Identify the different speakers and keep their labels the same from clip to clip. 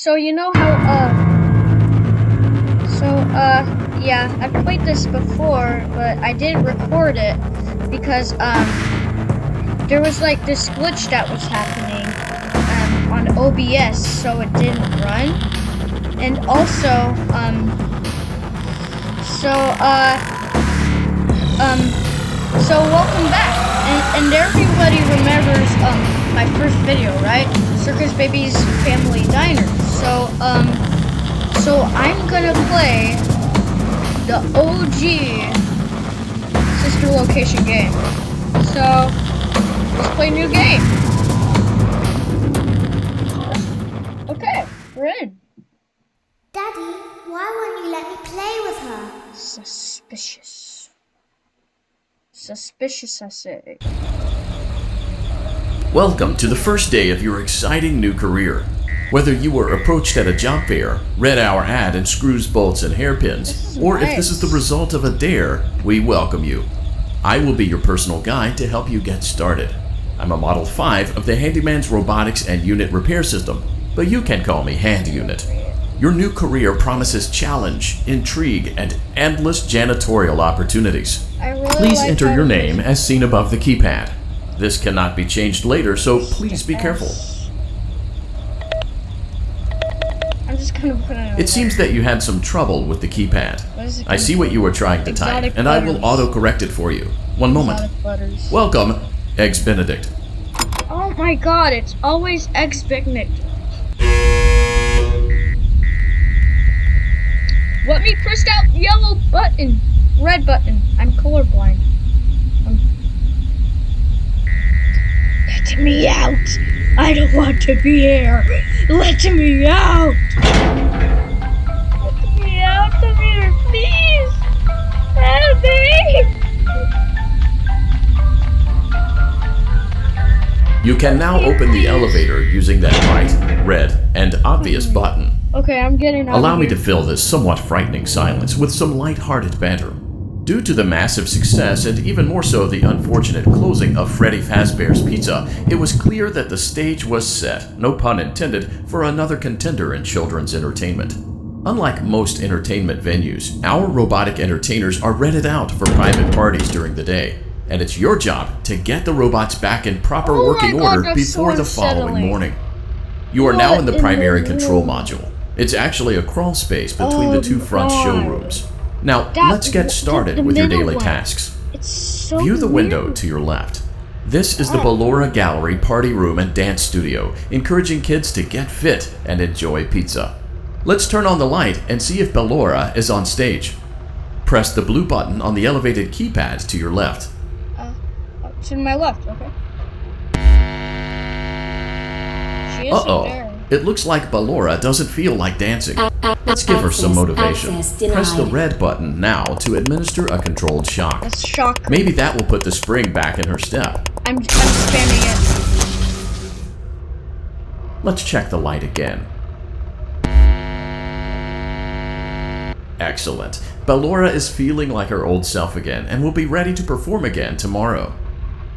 Speaker 1: So you know how yeah, I played this before, but I didn't record it because there was like this glitch that was happening on OBS, so it didn't run. And also so so welcome back. And everybody remembers my first video, right? Circus Baby's Family Diner. So I'm gonna play the OG sister location game. So let's play a new game. Okay, we're in.
Speaker 2: Daddy, why won't you let me play with her?
Speaker 1: Suspicious. Suspicious, I say.
Speaker 3: Welcome to the first day of your exciting new career. Whether you were approached at a job fair, read our ad in screws, bolts, and hairpins, or if this is the result of a dare, we welcome you. I will be your personal guide to help you get started. I'm a Model 5 of the Handyman's Robotics and Unit Repair System, but you can call me Hand Unit. Your new career promises challenge, intrigue, and endless janitorial opportunities. Please enter your name as seen above the keypad. This cannot be changed later, so please be careful.
Speaker 1: I'm just gonna put it.
Speaker 3: It seems that you had some trouble with the keypad. I see what you were trying to type, and I will auto-correct it for you. One moment. Welcome, Eggs Benedict.
Speaker 1: Oh my god, it's always Eggs Benedict. Let me press that yellow button. Red button. I'm colorblind. Let me out. I don't want to be here. Let me out. Let me out of here, please. Help me.
Speaker 3: You can now open the elevator using that bright, red, and obvious button.
Speaker 1: Okay, I'm getting out.
Speaker 3: Allow me to fill this somewhat frightening silence with some light-hearted banter. Due to the massive success, and even more so the unfortunate closing of Freddy Fazbear's Pizza, it was clear that the stage was set, no pun intended, for another contender in children's entertainment. Unlike most entertainment venues, our robotic entertainers are rented out for private parties during the day, and it's your job to get the robots back in proper working order before the following morning. You are now in the primary control module. It's actually a crawl space between the two front showrooms. Now, let's get started with your daily tasks. View the window to your left. This is the Ballora Gallery Party Room and Dance Studio, encouraging kids to get fit and enjoy pizza. Let's turn on the light and see if Ballora is on stage. Press the blue button on the elevated keypad to your left.
Speaker 1: To my left, okay. She isn't there.
Speaker 3: It looks like Ballora doesn't feel like dancing. Let's give her some motivation. Press the red button now to administer a controlled shock.
Speaker 1: That's shock.
Speaker 3: Maybe that will put the spring back in her step.
Speaker 1: I'm spamming it.
Speaker 3: Let's check the light again. Excellent. Ballora is feeling like her old self again and will be ready to perform again tomorrow.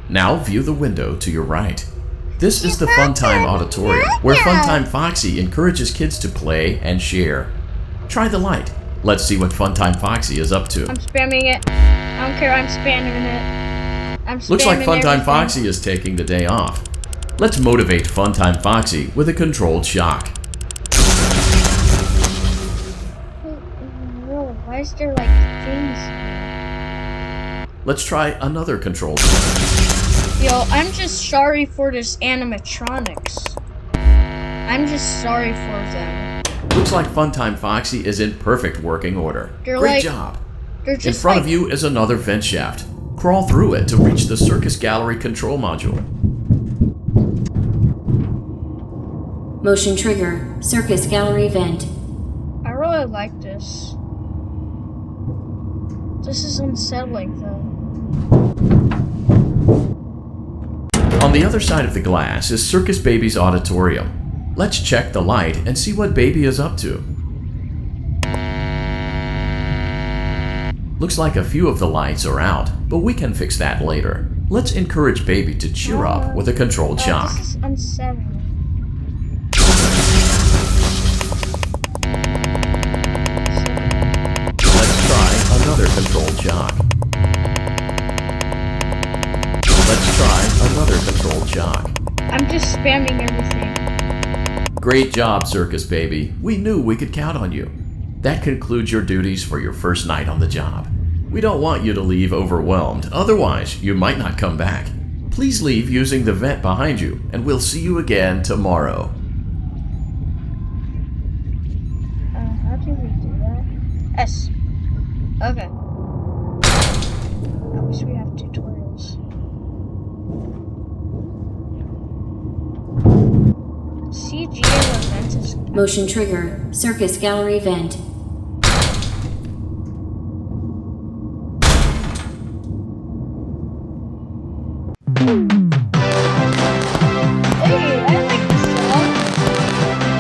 Speaker 3: Now view the window to your right. This is the Funtime Auditorium, where Funtime Foxy encourages kids to play and share. Try the light. Let's see what Funtime Foxy is up to.
Speaker 1: I'm spamming it. I don't care, I'm spamming it.
Speaker 3: Looks like Funtime Foxy is taking the day off. Let's motivate Funtime Foxy with a controlled shock.
Speaker 1: No, why is there like things?
Speaker 3: Let's try another controlled shock.
Speaker 1: Yo, I'm just sorry for this animatronics. I'm just sorry for them.
Speaker 3: Looks like Funtime Foxy is in perfect working order. Great job. In front of you is another vent shaft. Crawl through it to reach the Circus Gallery control module.
Speaker 4: Motion trigger, Circus Gallery vent.
Speaker 1: I really like this. This is unsettling though.
Speaker 3: On the other side of the glass is Circus Baby's auditorium. Let's check the light and see what Baby is up to. Looks like a few of the lights are out, but we can fix that later. Let's encourage Baby to cheer up with a controlled shock.
Speaker 1: This is unsettling.
Speaker 3: Great job, Circus Baby. We knew we could count on you. That concludes your duties for your first night on the job. We don't want you to leave overwhelmed, otherwise you might not come back. Please leave using the vent behind you, and we'll see you again tomorrow.
Speaker 1: How do we do that? S. Okay. I wish we have tutorials. CGM event is...
Speaker 4: Motion trigger. Circus gallery vent.
Speaker 1: Hey, I like this song.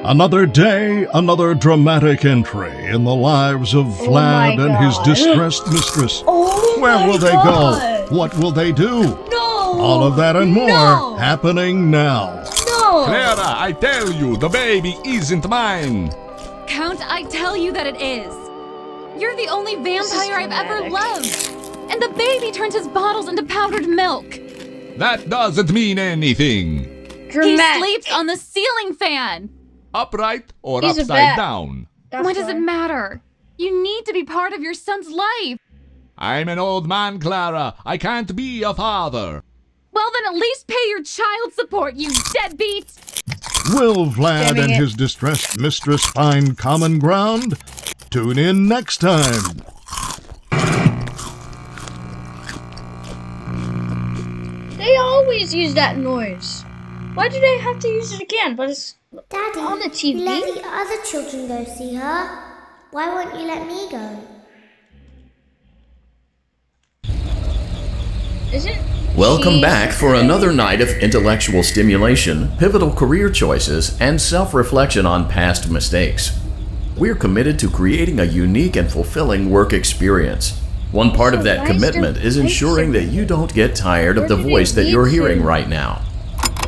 Speaker 5: Another day, another dramatic entry in the lives of Vlad and his
Speaker 1: God.
Speaker 5: distressed mistress.
Speaker 1: Oh
Speaker 5: Where
Speaker 1: my
Speaker 5: will they
Speaker 1: God.
Speaker 5: go? What will they do?
Speaker 1: No!
Speaker 5: All of that and more
Speaker 1: No!
Speaker 5: happening now.
Speaker 1: No!
Speaker 6: Clara, I tell you, the baby isn't mine.
Speaker 7: Count, I tell you that it is. You're the only vampire I've ever
Speaker 1: dramatic.
Speaker 7: loved. And the baby turns his bottles into powdered milk.
Speaker 6: That doesn't mean anything.
Speaker 7: He
Speaker 1: Dramatic.
Speaker 7: sleeps on the ceiling fan.
Speaker 6: Upright or
Speaker 1: He's a
Speaker 6: upside
Speaker 1: bat.
Speaker 6: down.
Speaker 1: That's
Speaker 7: What does
Speaker 1: why.
Speaker 7: it matter? You need to be part of your son's life.
Speaker 6: I'm an old man, Clara. I can't be a father.
Speaker 7: Well, then at least pay your child support, you deadbeat.
Speaker 5: Will Vlad
Speaker 1: Damning
Speaker 5: and
Speaker 1: it.
Speaker 5: his distressed mistress find common ground? Tune in next time.
Speaker 1: They always use that noise. Why do they have to use it again? But it's
Speaker 2: Daddy,
Speaker 1: on the TV.
Speaker 2: you let the other children go see her. Why won't you let me go?
Speaker 1: Isn't
Speaker 3: Welcome
Speaker 1: he-
Speaker 3: back for another night of intellectual stimulation, pivotal career choices, and self-reflection on past mistakes. We're committed to creating a unique and fulfilling work experience. One part of that
Speaker 1: Why is there
Speaker 3: commitment is
Speaker 1: lights
Speaker 3: ensuring that you don't get tired of the
Speaker 1: Where did
Speaker 3: voice
Speaker 1: it
Speaker 3: that you're
Speaker 1: lead
Speaker 3: hearing
Speaker 1: to?
Speaker 3: right now.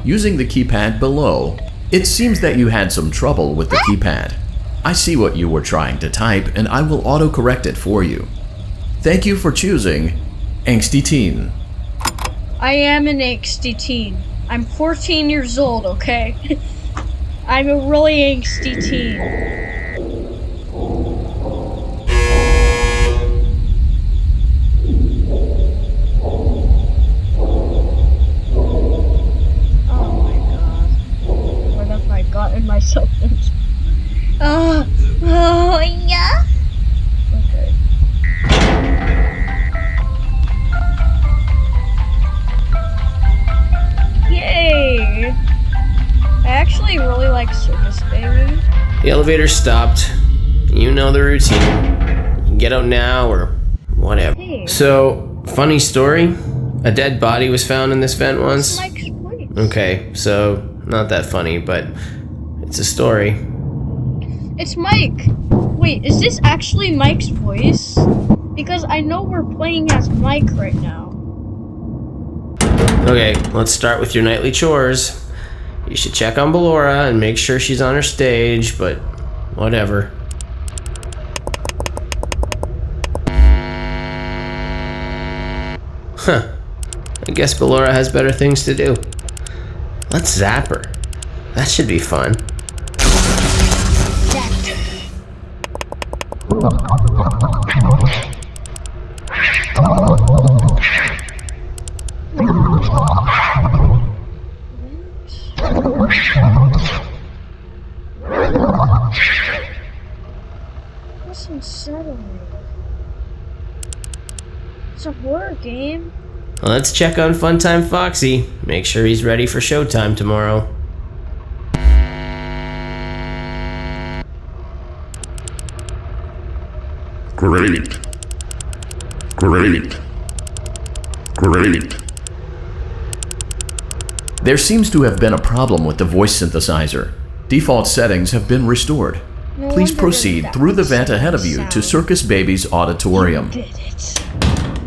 Speaker 3: Using the keypad below, it seems that you had some trouble with the keypad. I see what you were trying to type, and I will auto-correct it for you. Thank you for choosing Angsty Teen.
Speaker 1: I am an angsty teen. I'm 14 years old, okay? I'm a really angsty teen. Oh my god. What have I gotten myself into? Oh yeah? Okay. Yay! I actually really like Circus Baby.
Speaker 8: The elevator stopped. You know the routine. You can get out now or whatever.
Speaker 1: Hey.
Speaker 8: So, funny story. A dead body was found in this vent once.
Speaker 1: Mike's voice.
Speaker 8: Okay, so not that funny, but it's a story.
Speaker 1: It's Mike! Wait, is this actually Mike's voice? Because I know we're playing as Mike right now.
Speaker 8: Okay, let's start with your nightly chores. You should check on Ballora and make sure she's on her stage, but whatever. Huh. I guess Ballora has better things to do. Let's zap her. That should be fun.
Speaker 1: That's unsettling. It's a horror game.
Speaker 8: Let's check on Funtime Foxy. Make sure he's ready for showtime tomorrow.
Speaker 9: Great. Great. Great.
Speaker 3: There seems to have been a problem with the voice synthesizer. Default settings have been restored.
Speaker 1: No
Speaker 3: Please
Speaker 1: wonder
Speaker 3: proceed
Speaker 1: that
Speaker 3: through the
Speaker 1: was
Speaker 3: vent ahead of you to
Speaker 1: sound.
Speaker 3: Circus Baby's auditorium.
Speaker 1: Did it.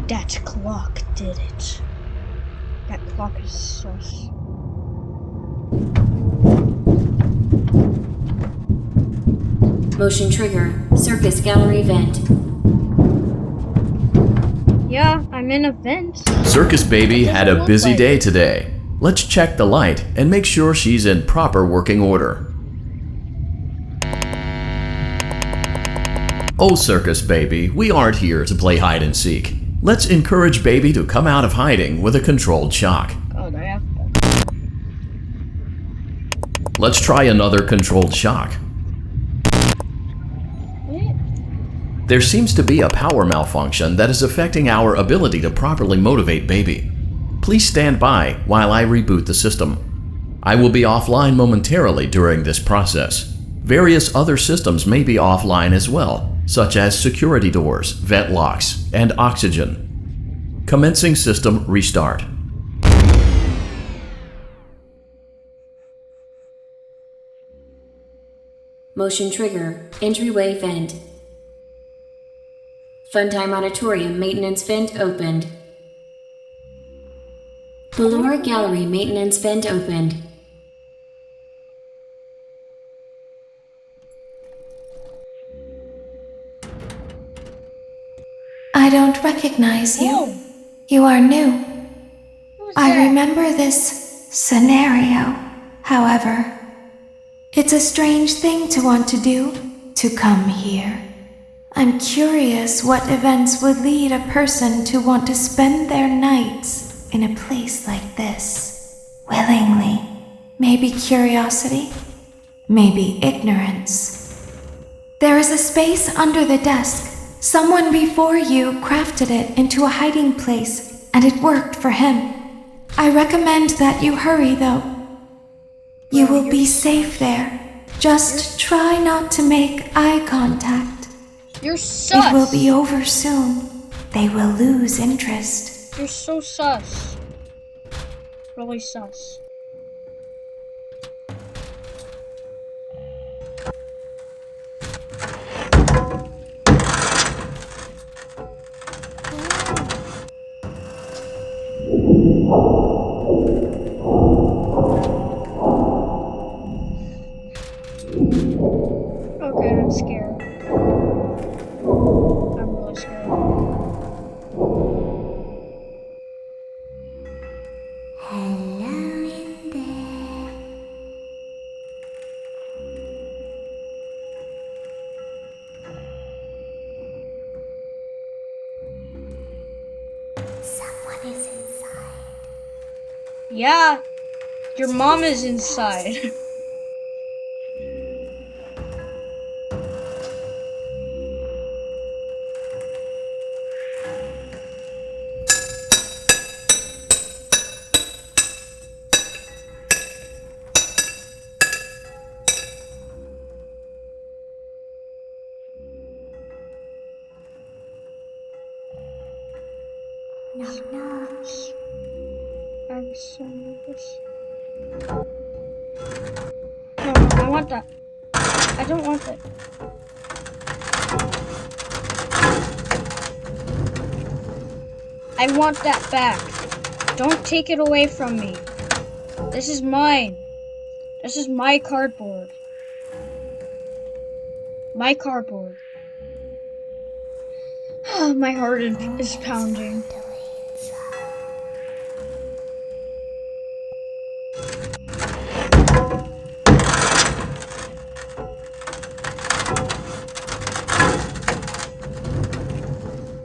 Speaker 1: That clock did it. That clock is sus.
Speaker 4: Motion trigger. Circus gallery vent.
Speaker 1: Yeah, I'm in a vent.
Speaker 3: Circus Baby
Speaker 1: What does
Speaker 3: had
Speaker 1: it
Speaker 3: a
Speaker 1: look
Speaker 3: busy
Speaker 1: like?
Speaker 3: day today. Let's check the light and make sure she's in proper working order. Oh, Circus Baby, we aren't here to play hide and seek. Let's encourage Baby to come out of hiding with a controlled shock.
Speaker 1: Oh, do I have to?
Speaker 3: Let's try another controlled shock.
Speaker 1: What?
Speaker 3: There seems to be a power malfunction that is affecting our ability to properly motivate Baby. Please stand by while I reboot the system. I will be offline momentarily during this process. Various other systems may be offline as well, such as security doors, vent locks, and oxygen. Commencing system restart.
Speaker 4: Motion trigger. Entryway vent. Funtime Auditorium maintenance vent opened. Ballora Gallery maintenance vent opened.
Speaker 10: I don't recognize you.
Speaker 1: Oh,
Speaker 10: You are new.
Speaker 1: who's
Speaker 10: I
Speaker 1: that?
Speaker 10: remember this scenario. However, it's a strange thing to want to do, to come here. I'm curious what events would lead a person to want to spend their nights in a place like this. Willingly. Maybe curiosity, maybe ignorance. There is a space under the desk. Someone before you crafted it into a hiding place, and it worked for him. I recommend that you hurry, though. You will be safe there. Just try not to make eye contact.
Speaker 1: You're sus.
Speaker 10: It will be over soon. They will lose interest.
Speaker 1: You're so sus. Really sus. Okay, I'm scared. I'm really scared.
Speaker 2: Hello in there. Someone is inside.
Speaker 1: Yeah, your mom is inside.
Speaker 2: Knock, knock.
Speaker 1: I'm so nervous. No, I want that. I don't want that. I want that back. Don't take it away from me. This is mine. This is my cardboard. My cardboard. My heart is pounding.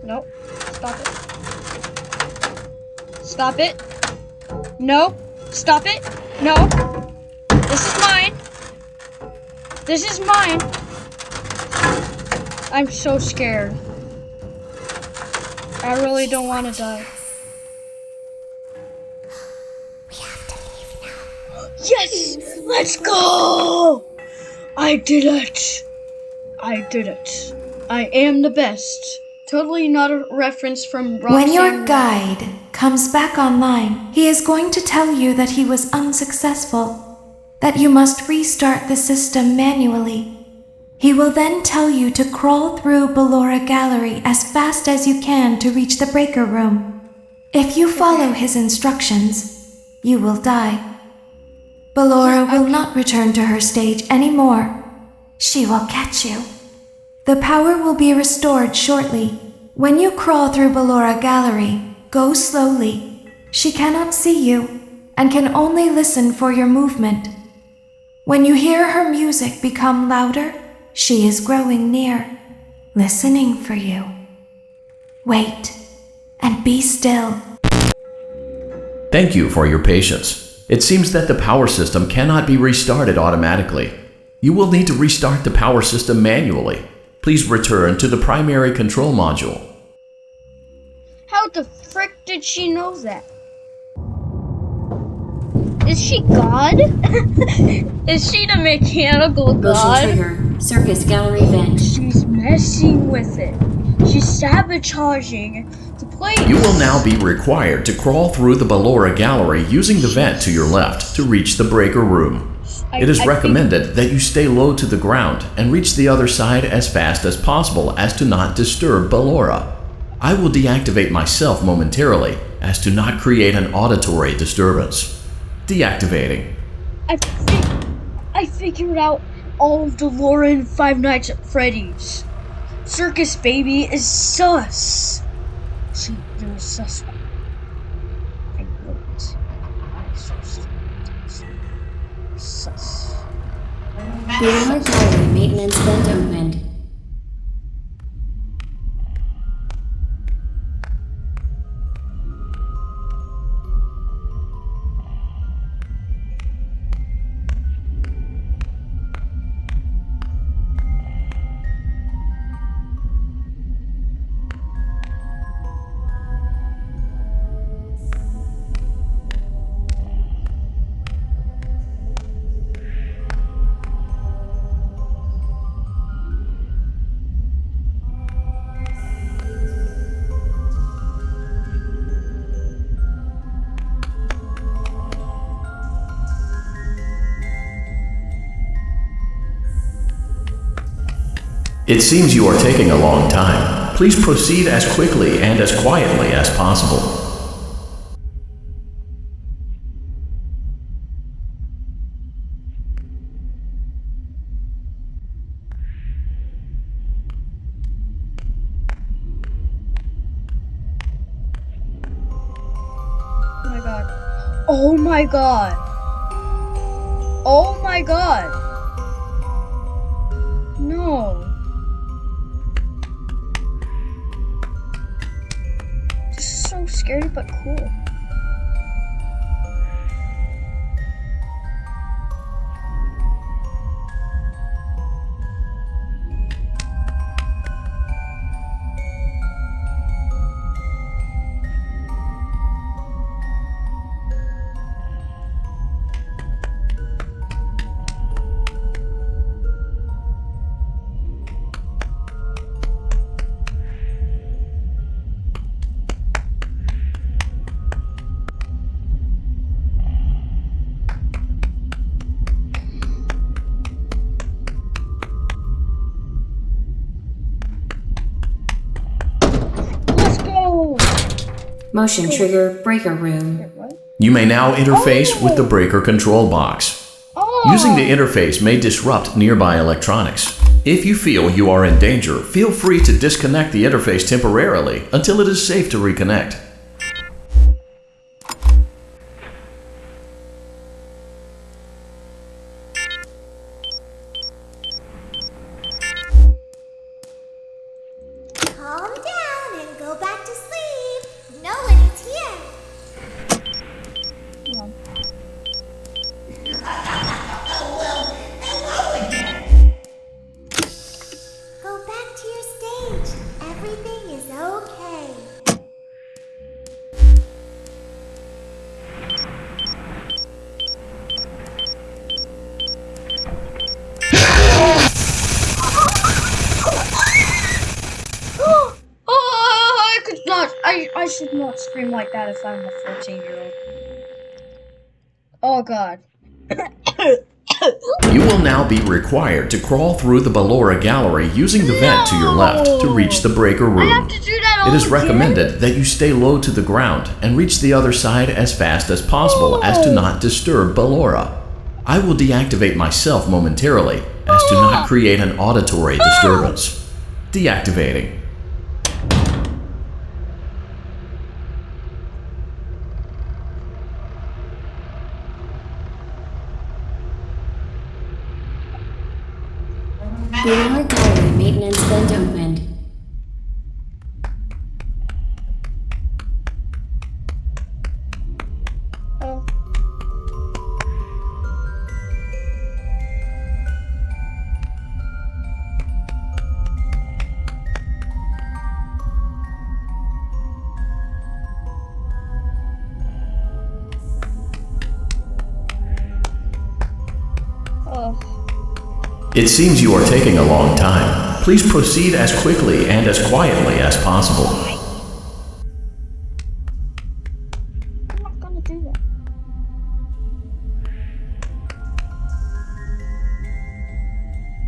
Speaker 1: Nope. Stop it. Stop it. No. Stop it. No. This is mine. This is mine. I'm so scared. I really don't want to die.
Speaker 2: We have to leave now.
Speaker 1: Yes! Let's go! I did it. I did it. I am the best. Totally not a reference from Roxanne.
Speaker 10: When your guide comes back online, he is going to tell you that he was unsuccessful, that you must restart the system manually. He will then tell you to crawl through Ballora Gallery as fast as you can to reach the breaker room. If you follow his instructions, you will die. Ballora will not return to her stage anymore. She will catch you. The power will be restored shortly. When you crawl through Ballora Gallery, go slowly. She cannot see you and can only listen for your movement. When you hear her music become louder, she is growing near, listening for you. Wait and be still.
Speaker 3: Thank you for your patience. It seems that the power system cannot be restarted automatically. You will need to restart the power system manually. Please return to the primary control module.
Speaker 1: How the frick did she know that? Is she God? Is she the mechanical
Speaker 4: Motion
Speaker 1: God?
Speaker 4: trigger. Circus gallery vent.
Speaker 1: She's messing with it. She's sabotaging the place.
Speaker 3: You will now be required to crawl through the Ballora Gallery using the vent to your left to reach the breaker room. It is recommended that you stay low to the ground and reach the other side as fast as possible as to not disturb Ballora. I will deactivate myself momentarily as to not create an auditory disturbance. Deactivating.
Speaker 1: I figured out all of the lore in Five Nights at Freddy's. Circus Baby is sus. You're a suspect. I know it. I'm sus.
Speaker 4: Ballora gallery maintenance vent opened.
Speaker 3: It seems you are taking a long time. Please proceed as quickly and as quietly as possible.
Speaker 1: Oh my god. Oh my god. Oh my god. No. This is so scary but cool.
Speaker 4: Motion trigger breaker room.
Speaker 3: You may now interface with the breaker control box. Using the interface may disrupt nearby electronics. If you feel you are in danger, feel free to disconnect the interface temporarily until it is safe to reconnect.
Speaker 2: Calm down and go back to sleep. No one is here. Go back to your stage. Everything is okay.
Speaker 1: Oh, I could not. I should not scream like that if I'm a 14-year-old. Oh god.
Speaker 3: You will now be required to crawl through the Ballora Gallery using the vent to your left to reach the breaker room.
Speaker 1: I have to do that all
Speaker 3: It is
Speaker 1: again?
Speaker 3: recommended that you stay low to the ground and reach the other side as fast as possible as to not disturb Ballora. I will deactivate myself momentarily as to not create an auditory disturbance. Deactivating.
Speaker 4: Ballora Gallery maintenance vent opened.
Speaker 1: Oh.
Speaker 3: It seems you are taking a long time. Please proceed as quickly and as quietly as possible.
Speaker 1: I'm not gonna do that.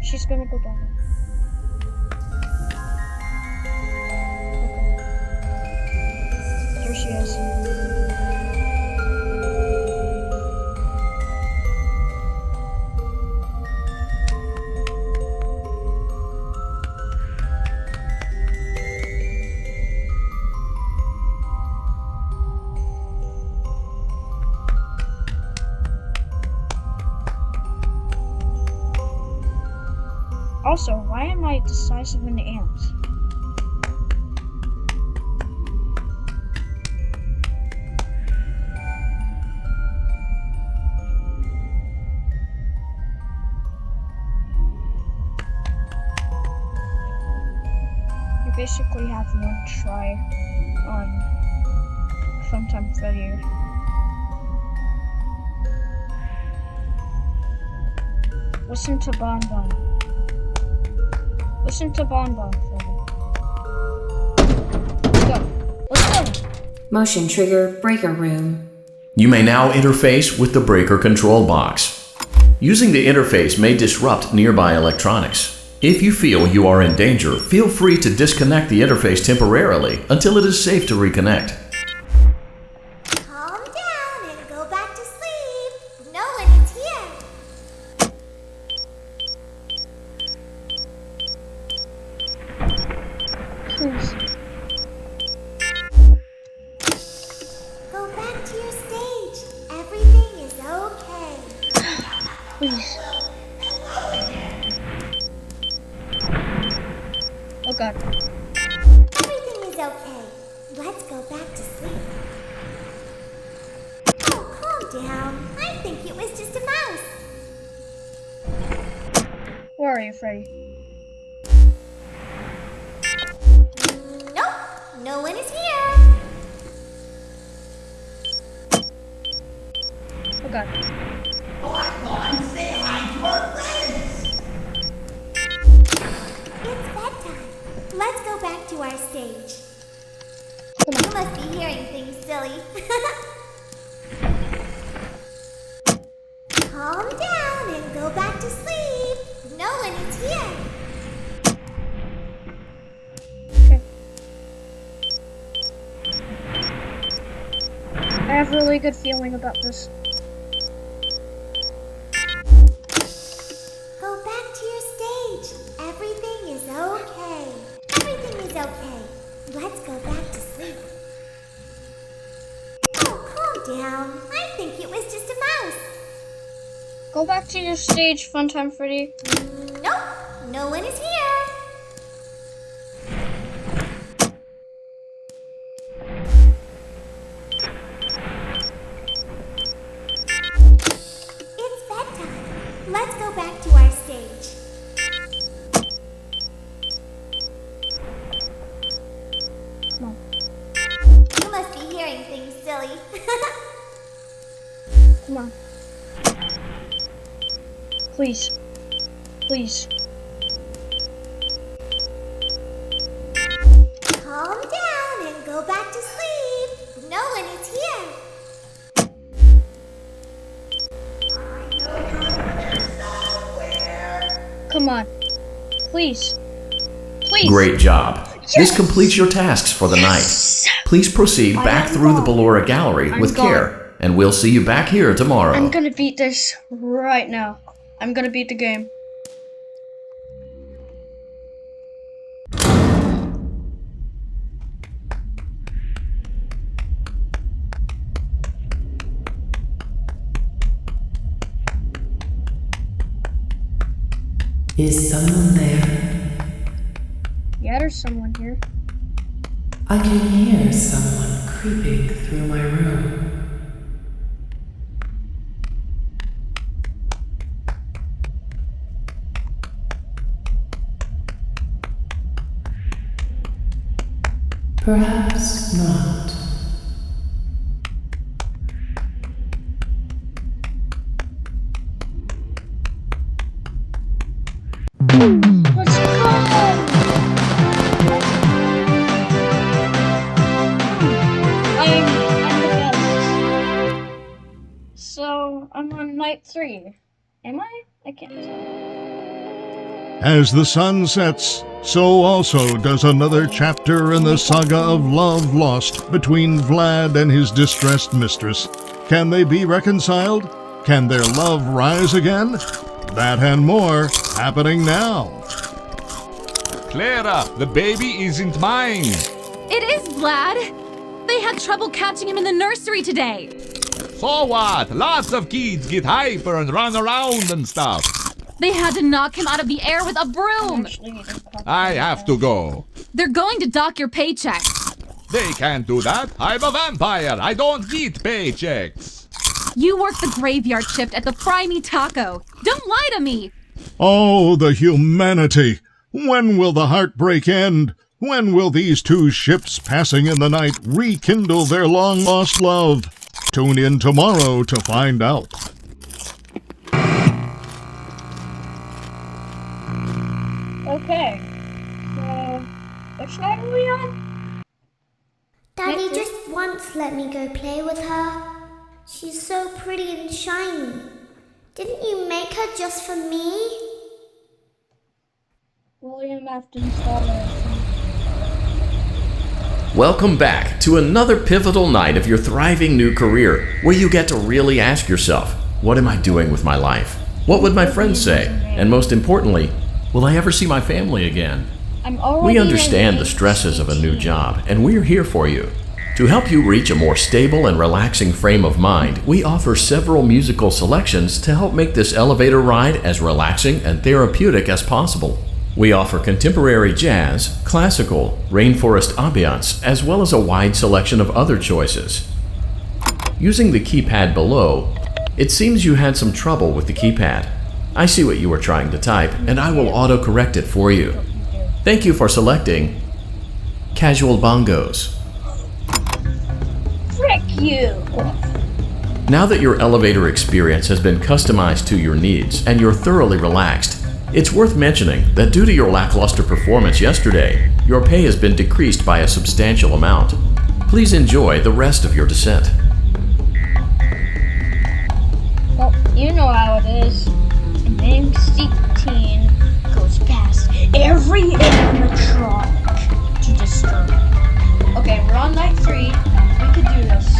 Speaker 1: She's gonna go down there. Okay. Here she is. Also, why am I the size of an ant? You basically have one try on sometime failure. Listen to Bon Bon. Listen to Bon Bon for me. Let's go. Let's go.
Speaker 4: Motion trigger breaker room.
Speaker 3: You may now interface with the breaker control box. Using the interface may disrupt nearby electronics. If you feel you are in danger, feel free to disconnect the interface temporarily until it is safe to reconnect.
Speaker 2: Calm down and go back to sleep. No one is here.
Speaker 1: Please.
Speaker 2: Go back to your stage. Everything is okay.
Speaker 1: Please. Oh god.
Speaker 2: Everything is okay. Let's go back to sleep. Oh, calm down. I think it was just a mouse.
Speaker 1: Where are you, Freddy?
Speaker 2: Nope. No one is here.
Speaker 1: Oh god.
Speaker 2: It's bedtime. Let's go back to our stage.
Speaker 1: Come
Speaker 2: You
Speaker 1: on.
Speaker 2: must be hearing things silly. Calm down and go back to sleep. No one is here.
Speaker 1: Okay. I have a really good feeling about this.
Speaker 2: Go back to your stage. Everything is okay. Everything is okay. Let's go back to sleep. Oh, calm down. I think it was just a mouse.
Speaker 1: Go back to your stage, Funtime Freddy.
Speaker 2: Nope. No one is here. It's bedtime. Let's go back to our stage.
Speaker 1: Come on.
Speaker 2: You must be hearing things silly.
Speaker 1: Come on. Please. Please.
Speaker 2: Calm down and go back to sleep. No one is here.
Speaker 1: Come on. Please. Please.
Speaker 3: Great job.
Speaker 1: Yes!
Speaker 3: This completes your tasks for the night. Please proceed
Speaker 1: I
Speaker 3: back
Speaker 1: am
Speaker 3: through the
Speaker 1: gone.
Speaker 3: Ballora Gallery
Speaker 1: I'm
Speaker 3: with
Speaker 1: gone.
Speaker 3: care, and we'll see you back here tomorrow.
Speaker 1: I'm gonna beat this right now. I'm gonna beat the game.
Speaker 11: Is someone there?
Speaker 1: Yeah, there's someone here.
Speaker 11: I can hear someone creeping through my room. Perhaps not.
Speaker 1: Let's go! I'm the best. So, I'm on night 3. Am I? I can't tell.
Speaker 5: As the sun sets, so also does another chapter in the saga of love lost between Vlad and his distressed mistress. Can they be reconciled? Can their love rise again? That and more happening now.
Speaker 6: Clara, the baby isn't mine.
Speaker 7: It is, Vlad. They had trouble catching him in the nursery today.
Speaker 6: So what? Lots of kids get hyper and run around and stuff.
Speaker 7: They had to knock him out of the air with a broom.
Speaker 6: I have to go.
Speaker 7: They're going to dock your paycheck.
Speaker 6: They can't do that. I'm a vampire. I don't get paychecks.
Speaker 7: You work the graveyard shift at the Fry Me Taco. Don't lie to me.
Speaker 5: Oh, the humanity! When will the heartbreak end? When will these two ships passing in the night rekindle their long-lost love? Tune in tomorrow to find out.
Speaker 1: Okay. So, which night are we on?
Speaker 2: Daddy just once let me go play with her. She's so pretty and shiny. Didn't you make her just for me?
Speaker 1: William Afton's daughter.
Speaker 3: Welcome back to another pivotal night of your thriving new career, where you get to really ask yourself, what am I doing with my life? What would my friends say? And most importantly, will I ever see my family again? We understand the stresses of a new job, and we're here for you. To help you reach a more stable and relaxing frame of mind, we offer several musical selections to help make this elevator ride as relaxing and therapeutic as possible. We offer contemporary jazz, classical, rainforest ambiance, as well as a wide selection of other choices. Using the keypad below, it seems you had some trouble with the keypad. I see what you were trying to type, and I will auto-correct it for you. Thank you for selecting Casual Bongos.
Speaker 1: Frick you!
Speaker 3: Now that your elevator experience has been customized to your needs and you're thoroughly relaxed, it's worth mentioning that due to your lackluster performance yesterday, your pay has been decreased by a substantial amount. Please enjoy the rest of your descent.
Speaker 1: Well, you know how it is. An angsty teen goes past every animatronic to disturb it. Okay, we're on night 3. We could do this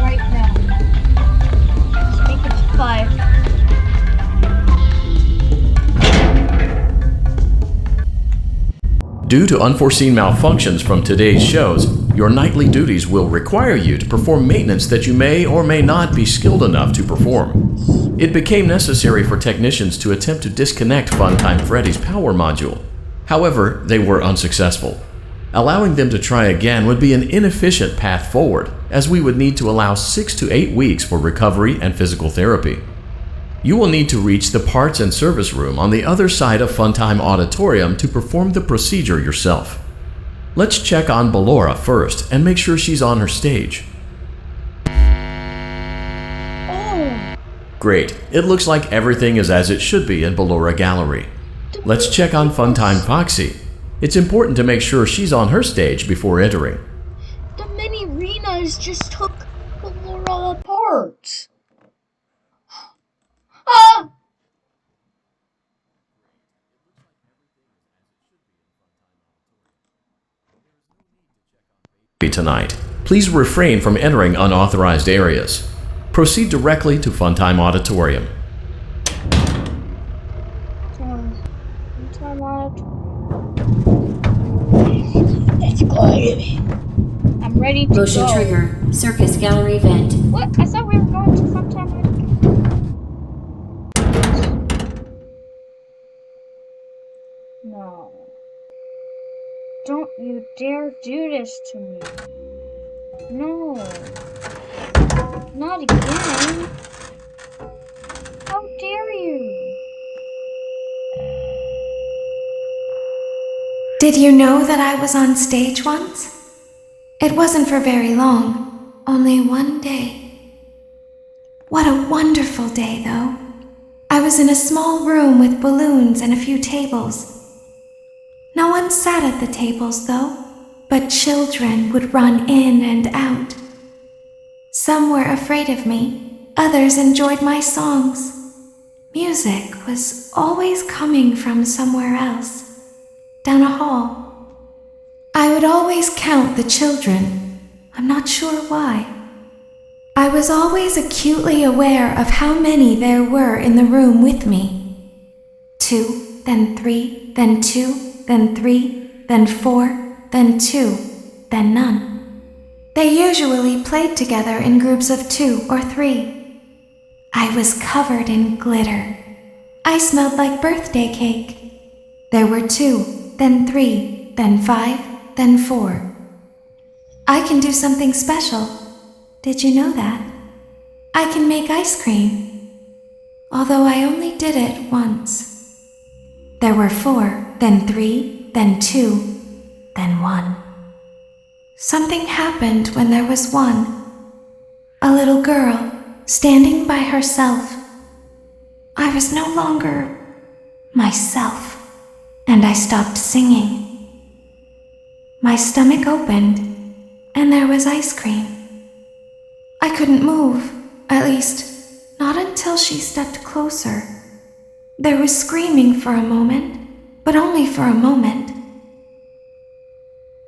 Speaker 1: right now. Let's make it 5.
Speaker 3: Due to unforeseen malfunctions from today's shows, your nightly duties will require you to perform maintenance that you may or may not be skilled enough to perform. It became necessary for technicians to attempt to disconnect Funtime Freddy's power module. However, they were unsuccessful. Allowing them to try again would be an inefficient path forward, as we would need to allow 6 to 8 weeks for recovery and physical therapy. You will need to reach the parts and service room on the other side of Funtime Auditorium to perform the procedure yourself. Let's check on Ballora first and make sure she's on her stage.
Speaker 1: Oh!
Speaker 3: Great, it looks like everything is as it should be in Ballora Gallery. Let's check on Funtime Foxy. It's important to make sure she's on her stage before entering.
Speaker 1: The mini Renas just took Ballora apart. Ah!
Speaker 3: Tonight, please refrain from entering unauthorized areas. Proceed directly to Funtime Auditorium.
Speaker 1: Let's go. I'm ready to
Speaker 4: Motion
Speaker 1: go.
Speaker 4: trigger. Circus gallery vent.
Speaker 1: What? I thought we were going to Funtime Auditorium. No. Don't you dare do this to me. No. Not again. How dare you?
Speaker 10: Did you know that I was on stage once? It wasn't for very long, only one day. What a wonderful day, though. I was in a small room with balloons and a few tables. No one sat at the tables, though, but children would run in and out. Some were afraid of me, others enjoyed my songs. Music was always coming from somewhere else, down a hall. I would always count the children. I'm not sure why. I was always acutely aware of how many there were in the room with me. 2, then 3, then 2, then 3, then 4, then 2, then none. They usually played together in groups of 2 or 3. I was covered in glitter. I smelled like birthday cake. There were 2, then 3, then 5, then 4. I can do something special. Did you know that? I can make ice cream. Although I only did it once. There were 4, then 3, then 2, then 1. Something happened when there was 1. A little girl standing by herself. I was no longer myself, and I stopped singing. My stomach opened, and there was ice cream. I couldn't move, at least, not until she stepped closer. There was screaming for a moment, but only for a moment.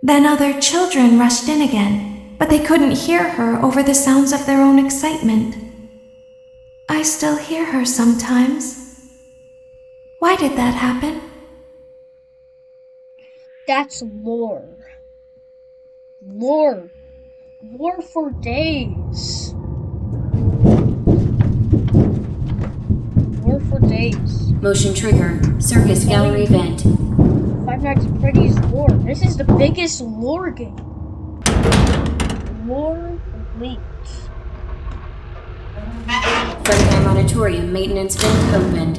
Speaker 10: Then other children rushed in again, but they couldn't hear her over the sounds of their own excitement. I still hear her sometimes. Why did that happen?
Speaker 1: That's lore. Lore. Lore for days. Lore for days.
Speaker 4: Motion trigger. Circus gallery vent.
Speaker 1: Five Nights at Freddy's lore. This is the biggest lore game. Lore leaked.
Speaker 4: Funtime auditorium maintenance vent opened.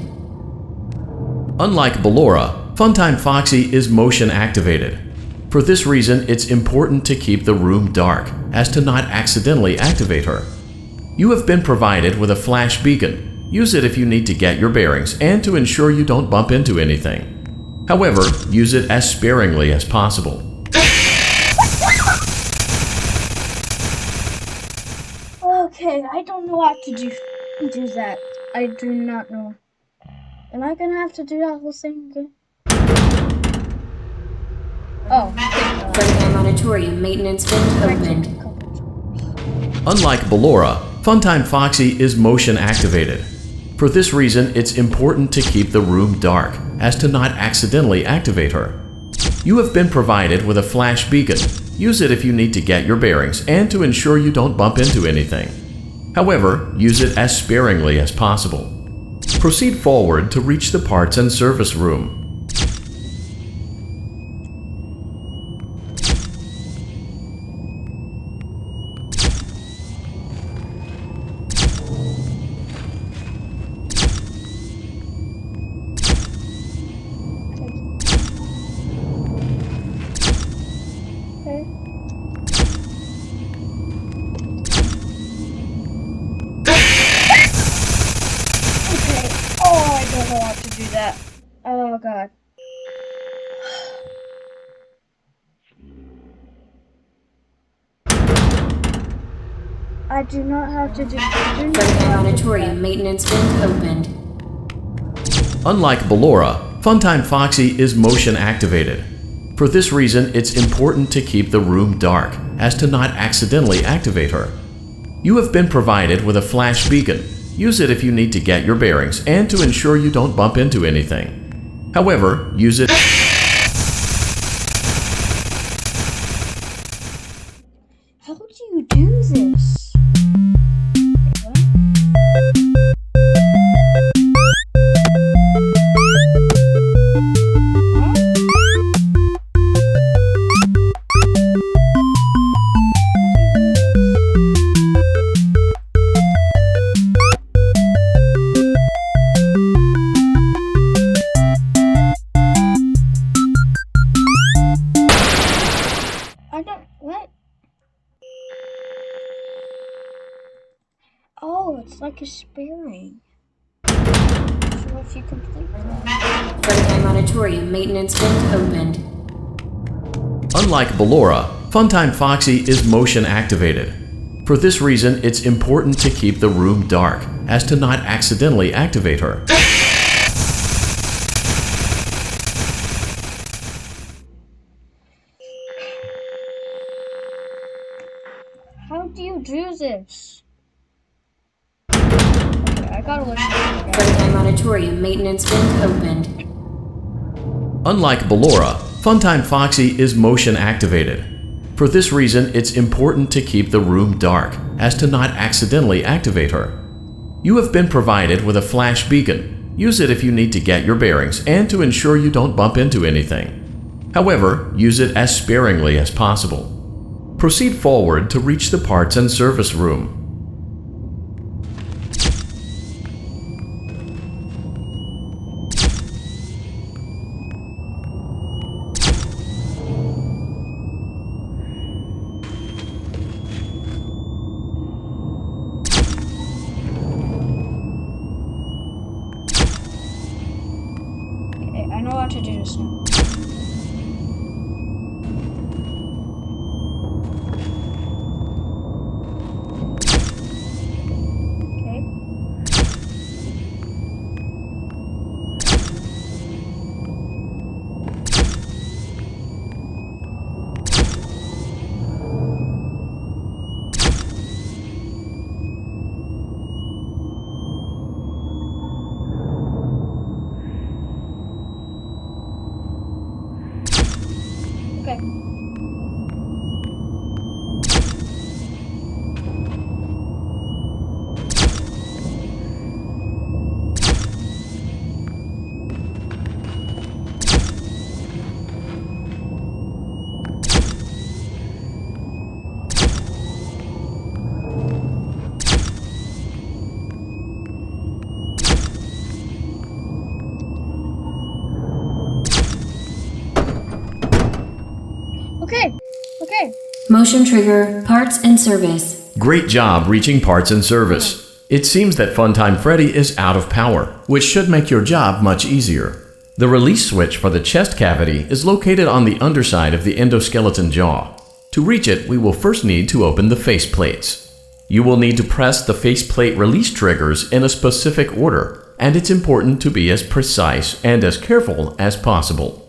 Speaker 3: Unlike Ballora, Funtime Foxy is motion activated. For this reason, it's important to keep the room dark, as to not accidentally activate her. You have been provided with a flash beacon. Use it if you need to get your bearings and to ensure you don't bump into anything. However, use it as sparingly as possible.
Speaker 1: Okay, I don't know how to do that. I do not know. Am I gonna have to do that whole thing again? Oh.
Speaker 4: Funtime auditorium maintenance vent opened.
Speaker 3: Unlike Ballora, Funtime Foxy is motion activated. For this reason, it's important to keep the room dark, as to not accidentally activate her. You have been provided with a flash beacon. Use it if you need to get your bearings and to ensure you don't bump into anything. However, use it as sparingly as possible. Proceed forward to reach the parts and service room.
Speaker 1: Oh god. I do not have to do.
Speaker 4: Funtime auditorium maintenance vent opened.
Speaker 3: Unlike Ballora, Funtime Foxy is motion activated. For this reason, it's important to keep the room dark, as to not accidentally activate her. You have been provided with a flash beacon. Use it if you need to get your bearings and to ensure you don't bump into anything. However, use it.
Speaker 1: How do you do this? Oh, it's like a sparing. So if you complete that.
Speaker 4: Fredheim Auditorium maintenance vent opened.
Speaker 3: Unlike Ballora, Funtime Foxy is motion activated. For this reason, it's important to keep the room dark, as to not accidentally activate her.
Speaker 1: How do you do this? Okay, I gotta listen to it.
Speaker 4: Fredheim Auditorium maintenance vent opened.
Speaker 3: Unlike Ballora, Funtime Foxy is motion activated. For this reason, it's important to keep the room dark, as to not accidentally activate her. You have been provided with a flash beacon. Use it if you need to get your bearings and to ensure you don't bump into anything. However, use it as sparingly as possible. Proceed forward to reach the parts and service room.
Speaker 1: Okay, I know how to do this now. Okay. Okay. Okay.
Speaker 4: Motion trigger, parts and service.
Speaker 3: Great job reaching parts and service. It seems that Funtime Freddy is out of power, which should make your job much easier. The release switch for the chest cavity is located on the underside of the endoskeleton jaw. To reach it, we will first need to open the face plates. You will need to press the faceplate release triggers in a specific order, and it's important to be as precise and as careful as possible.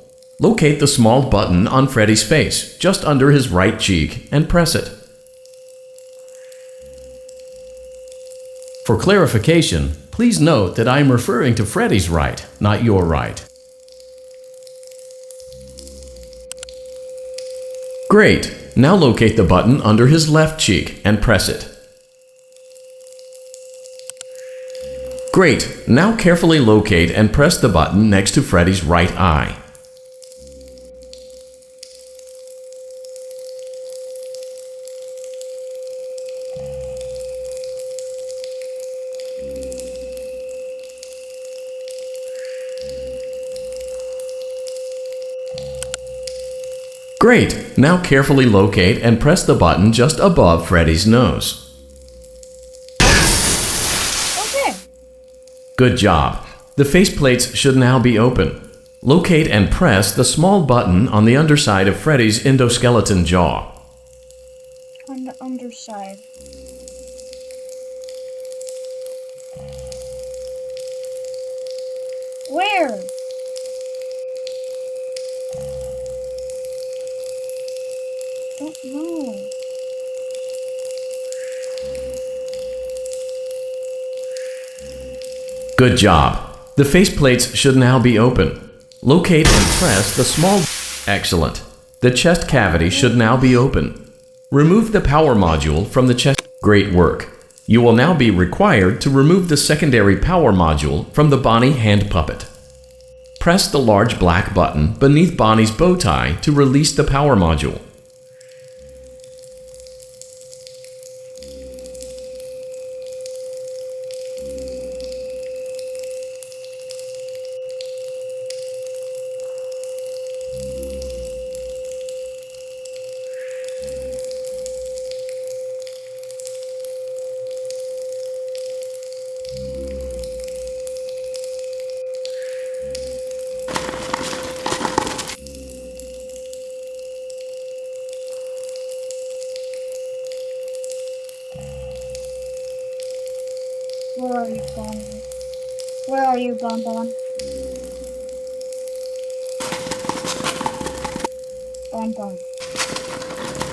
Speaker 3: Locate the small button on Freddy's face, just under his right cheek, and press it. For clarification, please note that I am referring to Freddy's right, not your right. Great! Now locate the button under his left cheek and press it. Great! Now carefully locate and press the button next to Freddy's right eye. Great! Now carefully locate and press the button just above Freddy's nose.
Speaker 1: Okay.
Speaker 3: Good job! The faceplates should now be open. Locate and press the small button on the underside of Freddy's endoskeleton jaw.
Speaker 1: On the underside. Where? Don't know.
Speaker 3: Good job! The faceplates should now be open. Locate and press the small... Excellent! The chest cavity should now be open. Remove the power module from the chest... Great work! You will now be required to remove the secondary power module from the Bonnie hand puppet. Press the large black button beneath Bonnie's bow tie to release the power module.
Speaker 1: Where are you, Bonbon? Where are you, Bonbon? Bonbon.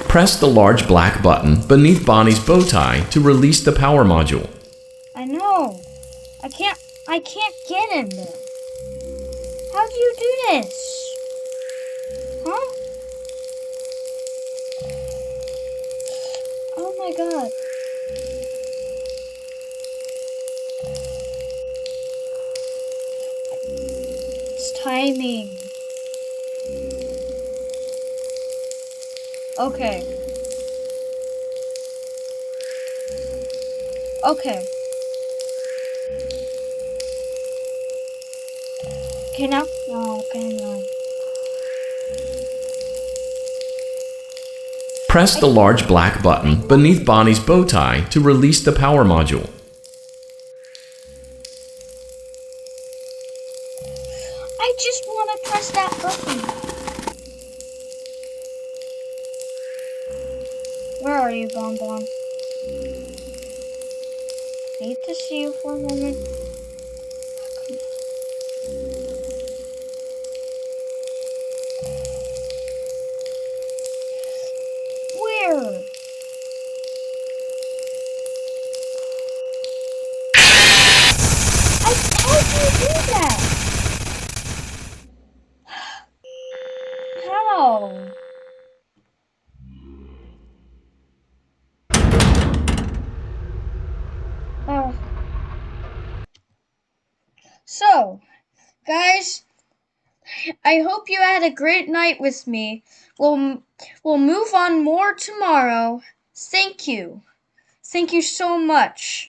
Speaker 3: Press the large black button beneath Bonnie's bow tie to release the power module.
Speaker 1: I know. I can't get in there. How do you do this? Huh? Oh my god. It's timing. Okay. Okay. Okay now? No, okay now.
Speaker 3: Press the large black button beneath Bonnie's bow tie to release the power module.
Speaker 1: I just want to press that button. Where are you, Bonbon? Need to see you for a moment. Where? How do you do that? How? Oh. So, guys, I hope you had a great night with me. We'll move on more tomorrow. Thank you. Thank you so much.